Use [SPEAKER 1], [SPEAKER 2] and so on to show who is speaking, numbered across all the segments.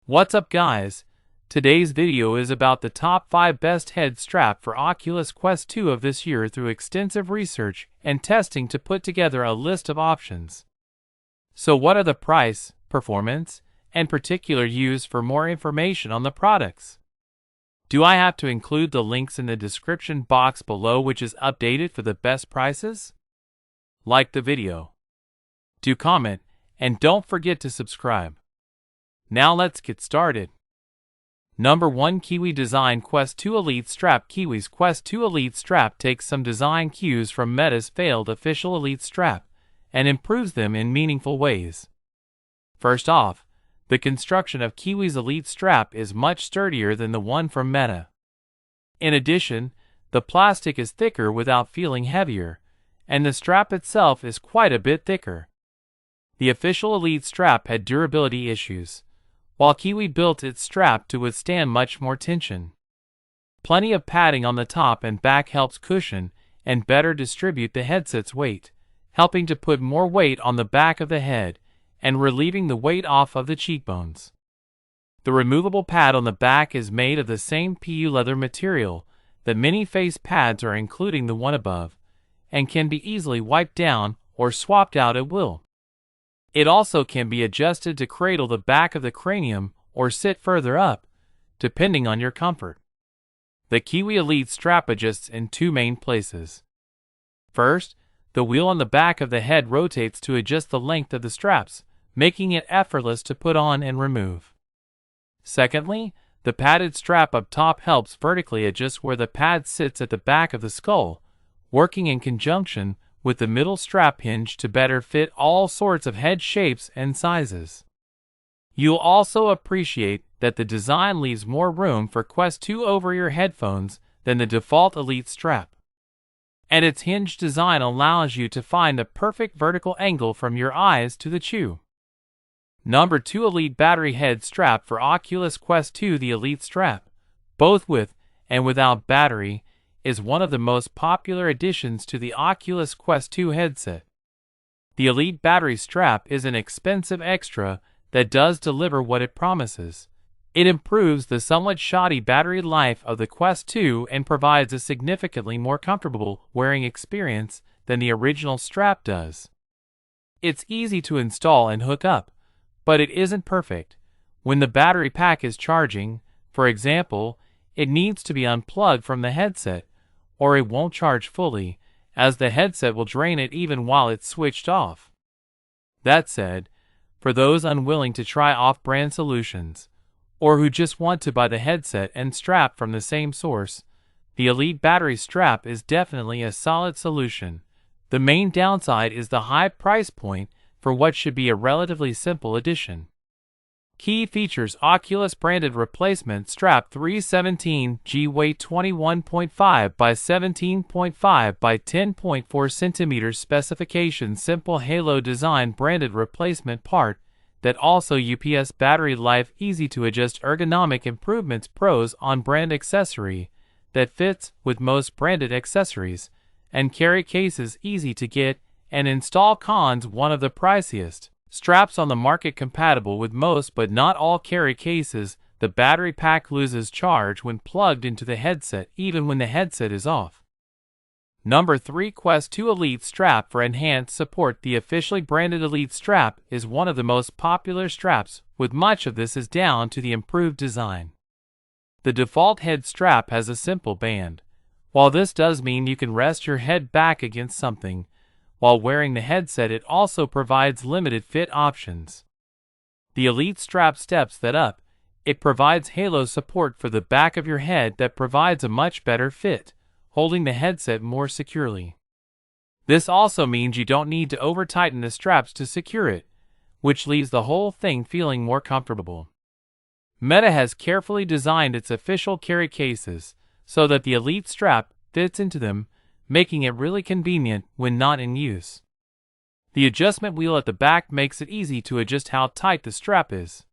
[SPEAKER 1] What's up guys? Today's video is about the top 5 best head strap for Oculus Quest 2 of this year through extensive research and testing to put together a list of options. So what are the price, performance, and particular use? For more information on the products, do I have to include the links in the description box below, which is updated for the best prices? Like the video, do comment, and don't forget to subscribe. Now let's get started. Number 1. KIWI Design Quest 2 Elite Strap. KIWI's Quest 2 Elite Strap takes some design cues from Meta's failed official Elite Strap and improves them in meaningful ways. First off, the construction of KIWI's Elite Strap is much sturdier than the one from Meta. In addition, the plastic is thicker without feeling heavier, and the strap itself is quite a bit thicker. The official Elite Strap had durability issues, while KIWI built its strap to withstand much more tension. Plenty of padding on the top and back helps cushion and better distribute the headset's weight, helping to put more weight on the back of the head and relieving the weight off of the cheekbones. The removable pad on the back is made of the same PU leather material that many face pads are, including the one above, and can be easily wiped down or swapped out at will. It also can be adjusted to cradle the back of the cranium or sit further up, depending on your comfort. The KIWI Elite Strap adjusts in two main places. First, the wheel on the back of the head rotates to adjust the length of the straps, making it effortless to put on and remove. Secondly, the padded strap up top helps vertically adjust where the pad sits at the back of the skull, working in conjunction with the middle strap hinge to better fit all sorts of head shapes and sizes. You'll also appreciate that the design leaves more room for Quest 2 over-ear headphones than the default Elite Strap. And its hinge design allows you to find the perfect vertical angle from your eyes to the chew. Number 2. Elite Battery Head Strap for Oculus Quest 2. The Elite Strap, both with and without battery, is one of the most popular additions to the Oculus Quest 2 headset. The Elite Battery Strap is an expensive extra that does deliver what it promises. It improves the somewhat shoddy battery life of the Quest 2 and provides a significantly more comfortable wearing experience than the original strap does. It's easy to install and hook up, but it isn't perfect. When the battery pack is charging, for example, it needs to be unplugged from the headset, or it won't charge fully, as the headset will drain it even while it's switched off. That said, for those unwilling to try off-brand solutions, or who just want to buy the headset and strap from the same source, the Elite Battery Strap is definitely a solid solution. The main downside is the high price point for what should be a relatively simple addition. Key features: Oculus branded replacement strap, 317G, weight 21.5 by 17.5 by 10.4 centimeters. Specifications: simple halo design, branded replacement part that also UPS battery life, easy to adjust, ergonomic improvements. Pros: on brand accessory that fits with most branded accessories, and carry cases easy to get and install. Cons: one of the priciest straps on the market, compatible with most but not all carry cases. The battery pack loses charge when plugged into the headset, even when the headset is off. Number 3. Quest 2 Elite Strap for enhanced support. The officially branded Elite Strap is one of the most popular straps, with much of this is down to the improved design. The default head strap has a simple band. While this does mean you can rest your head back against something while wearing the headset, it also provides limited fit options. The Elite Strap steps that up. It provides halo support for the back of your head that provides a much better fit, holding the headset more securely. This also means you don't need to over-tighten the straps to secure it, which leaves the whole thing feeling more comfortable. Meta has carefully designed its official carry cases so that the Elite Strap fits into them, making it really convenient when not in use. The adjustment wheel at the back makes it easy to adjust how tight the strap is.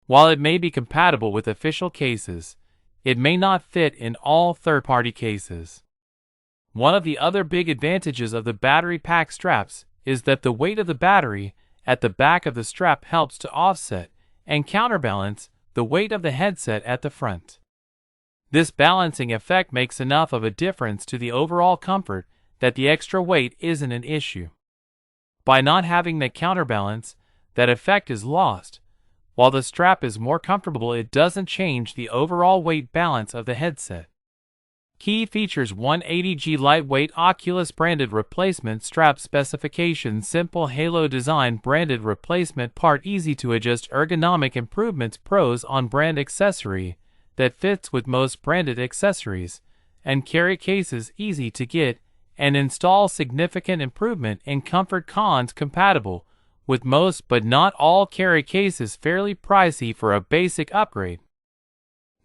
[SPEAKER 1] While it may be compatible with official cases, it may not fit in all third-party cases. One of the other big advantages of the battery pack straps is that the weight of the battery at the back of the strap helps to offset and counterbalance the weight of the headset at the front. This balancing effect makes enough of a difference to the overall comfort that the extra weight isn't an issue. By not having the counterbalance, that effect is lost. While the strap is more comfortable, it doesn't change the overall weight balance of the headset. Key features: 180G lightweight Oculus branded replacement strap specifications, simple Halo design branded replacement part, easy to adjust ergonomic improvements, pros on brand accessory that fits with most branded accessories, and carry cases easy to get and install, significant improvement in comfort, cons compatible with most but not all carry cases, fairly pricey for a basic upgrade.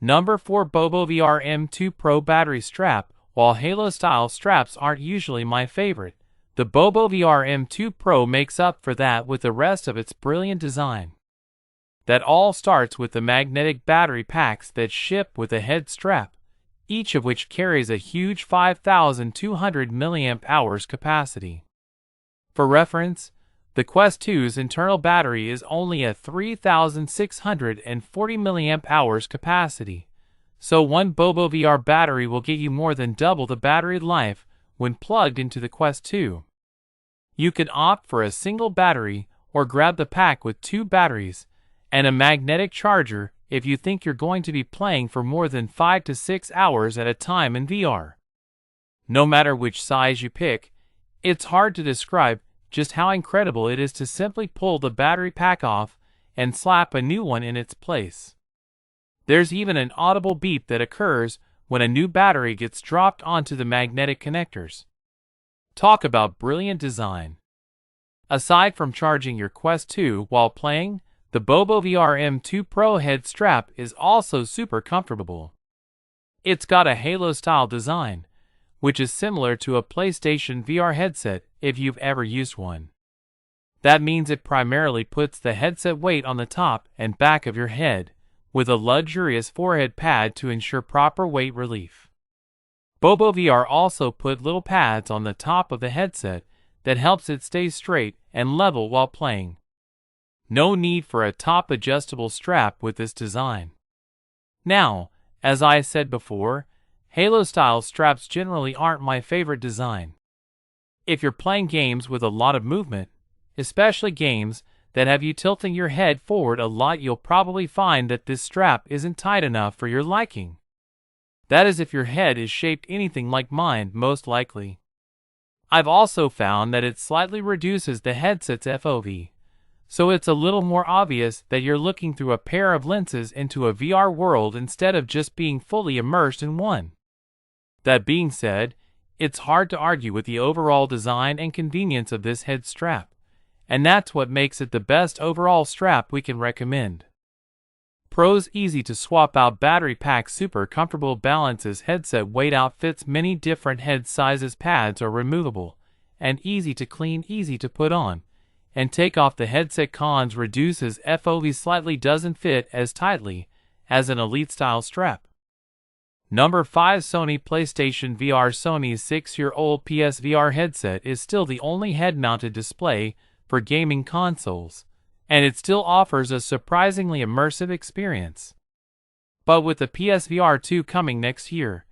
[SPEAKER 1] Number 4. BoboVR M2 Pro battery strap. While Halo-style straps aren't usually my favorite, the BoboVR M2 Pro makes up for that with the rest of its brilliant design. That all starts with the magnetic battery packs that ship with a head strap, each of which carries a huge 5,200 mAh capacity. For reference, the Quest 2's internal battery is only a 3,640 mAh capacity, so one BoboVR battery will get you more than double the battery life when plugged into the Quest 2. You can opt for a single battery or grab the pack with 2 batteries and a magnetic charger if you think you're going to be playing for more than 5 to 6 hours at a time in VR. No matter which size you pick, it's hard to describe just how incredible it is to simply pull the battery pack off and slap a new one in its place. There's even an audible beep that occurs when a new battery gets dropped onto the magnetic connectors. Talk about brilliant design. Aside from charging your Quest 2 while playing, the BoboVR M2 Pro head strap is also super comfortable. It's got a Halo-style design, which is similar to a PlayStation VR headset if you've ever used one. That means it primarily puts the headset weight on the top and back of your head, with a luxurious forehead pad to ensure proper weight relief. BoboVR also put little pads on the top of the headset that helps it stay straight and level while playing. No need for a top adjustable strap with this design. Now, as I said before, Halo-style straps generally aren't my favorite design. If you're playing games with a lot of movement, especially games that have you tilting your head forward a lot, you'll probably find that this strap isn't tight enough for your liking. That is if your head is shaped anything like mine, most likely. I've also found that it slightly reduces the headset's FOV, so it's a little more obvious that you're looking through a pair of lenses into a VR world instead of just being fully immersed in one. That being said, it's hard to argue with the overall design and convenience of this head strap, and that's what makes it the best overall strap we can recommend. Pros: easy to swap out battery pack, super comfortable, balances headset weight, outfits many different head sizes, pads are removable, and easy to clean, easy to put on and take off the headset. Cons: reduces FOV slightly, doesn't fit as tightly as an Elite-style strap. Number 5. Sony PlayStation VR. Sony's 6-year-old PSVR headset is still the only head-mounted display for gaming consoles, and it still offers a surprisingly immersive experience. But with the PSVR 2 coming next year,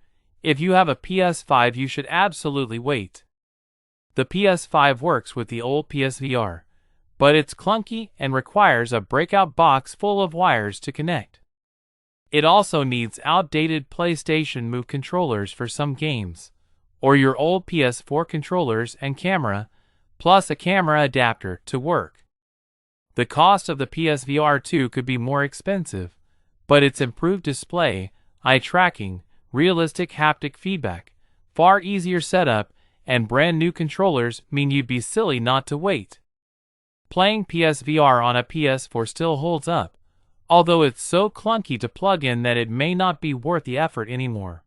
[SPEAKER 1] if you have a PS5 you should absolutely wait. The PS5 works with the old PSVR, but it's clunky and requires a breakout box full of wires to connect. It also needs outdated PlayStation Move controllers for some games, or your old PS4 controllers and camera, plus a camera adapter to work. The cost of the PSVR 2 could be more expensive, but its improved display, eye tracking, realistic haptic feedback, far easier setup, and brand new controllers mean you'd be silly not to wait. Playing PSVR on a PS4 still holds up, although it's so clunky to plug in that it may not be worth the effort anymore.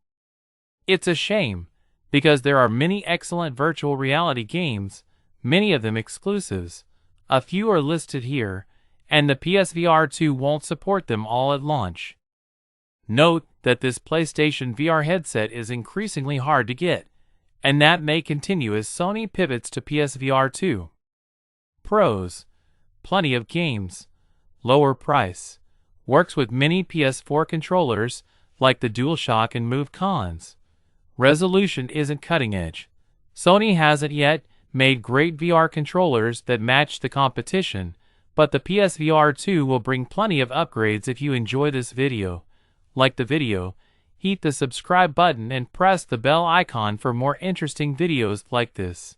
[SPEAKER 1] It's a shame, because there are many excellent virtual reality games, many of them exclusives. A few are listed here, and the PSVR 2 won't support them all at launch. Note that this PlayStation VR headset is increasingly hard to get, and that may continue as Sony pivots to PSVR 2. Pros: plenty of games, Lower price. Works with many PS4 controllers, like the DualShock and Move. Cons. Resolution isn't cutting edge. Sony hasn't yet made great VR controllers that match the competition, but the PSVR 2 will bring plenty of upgrades. If you enjoy this video, like the video, hit the subscribe button and press the bell icon for more interesting videos like this.